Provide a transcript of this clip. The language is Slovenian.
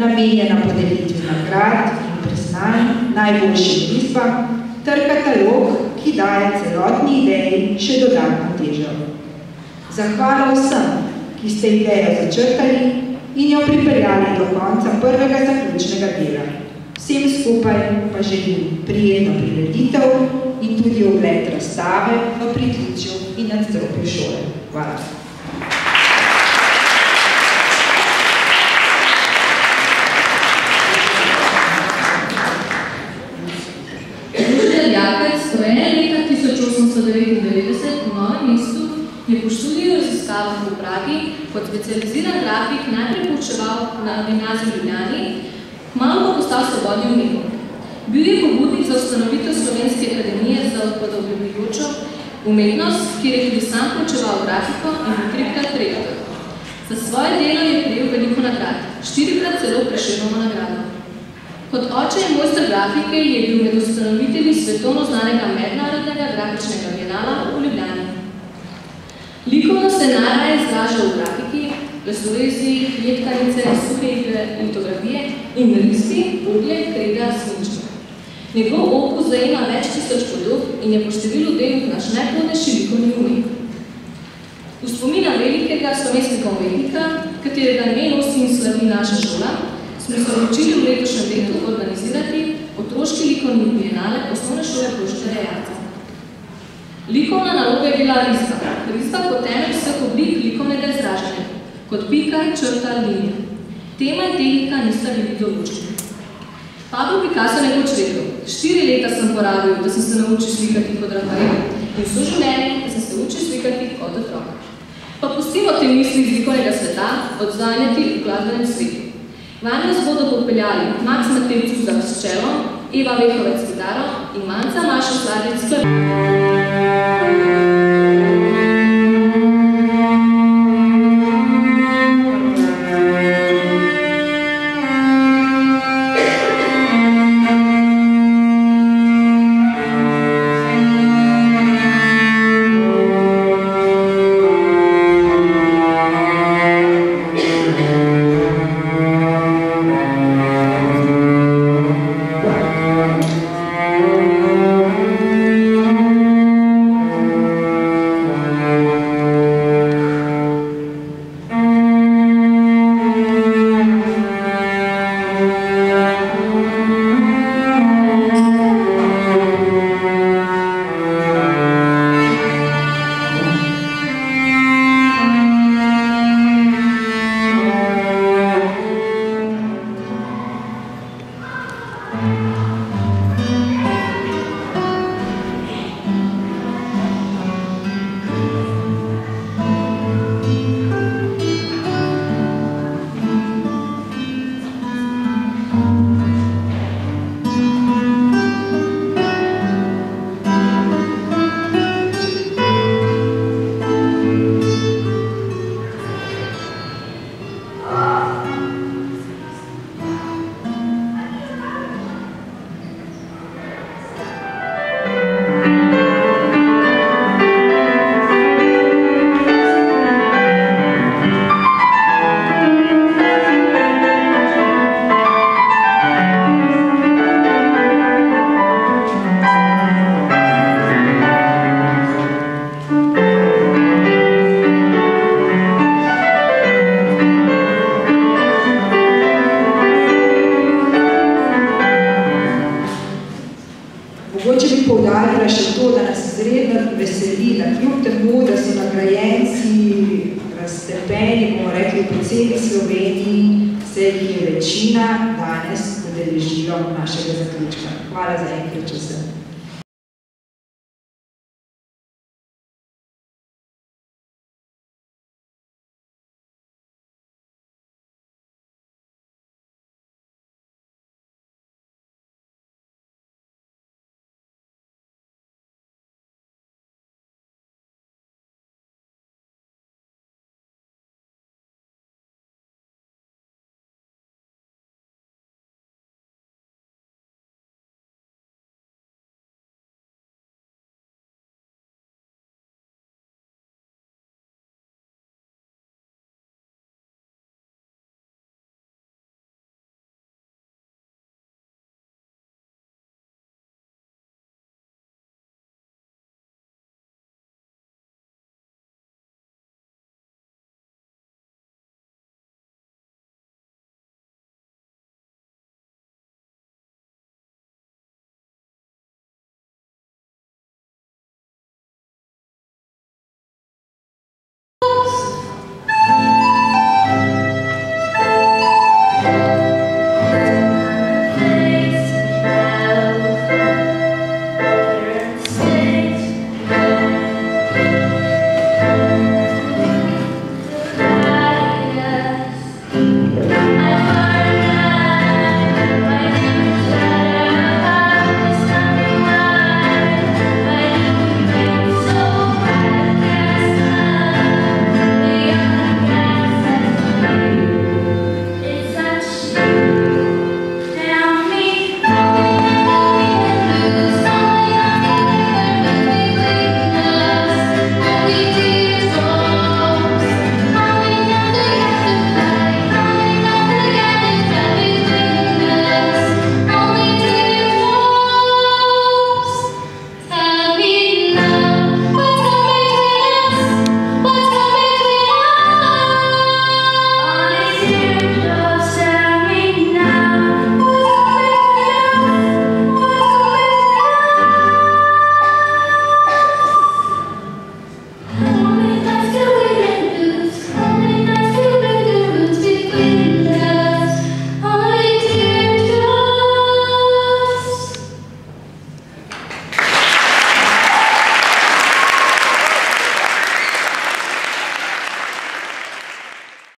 namenjena podelitvi nagrad in priznanj najboljšim risbam, ter katalog, ki daje celotni ideji še dodatno težo. Zahvala vsem, ki ste idejo začrtali in jo pripeljali do konca prvega zaključnega dela. Vsem skupaj pa želim prijetno prireditev in tudi ogled razstave v pritličju in nadstropju šole. Hvala. Družitelj Jakec, rojen leta 1899 v Novem mestu, je po študiju raziskavah v Pragi kot specializiran grafik najprej poučeval na gimnaziji v Ljubljani, kmalu pa postal svobodni umetnik. Bil je pobudnik za ustanovitev Slovenske akademije za upodobljujočo umetnost, kjer je tudi sam poučeval grafiko in bil 3-krat rektor. Za svoje delo je prejel veliko nagrad, 4-krat celo Prešernovo nagrado. Kot oče in mojster grafike je bil med ustanovitelji svetovno znanega mednarodnega grafičnega bienala v Ljubljani. Likovno se najraje izraža v grafiki, lesorezi, kletkanice, suhe igre, litografije in risbi, oglje, kreda, svinčka. Njegov opus zajema več tisoč podob in je po številu del naš najplodnejši likovni umetnik. V spomina velikega slovenskega umetnika, katerega ime nosi in slavi naša šola, smo se odločili v letošnjem letu organizirati otroški likovni bienale osnovne šole Božidara Jarca. Likovna naloga je bila risba. Risba kot temelj vseh oblik likovnega izražanja, kot pika, črta, linija. Tema in tehnika nista bili določeni. Pablo Picasso nekoč rekel, 4 leta sem porabil, da sem se naučil slikati kot Rafael in vso življenje, da sem se učil slikati kot otrok. Pa pustimo te misli iz likovnega sveta odzvanjati v glasbenem svetu. Vanj nas bodo popeljali Max Matevcu s čelom, Eva Vehovec s kitaro in Manca Maša Sladec s klaviaturou. poudarila še to, da nas izredno veseli, da kljub temu, da so nagrajenci raztepeni, bomo rekli, po celi Sloveniji, se jih je večina danes udeležilo našega zaključka. Hvala za enkrat, če se.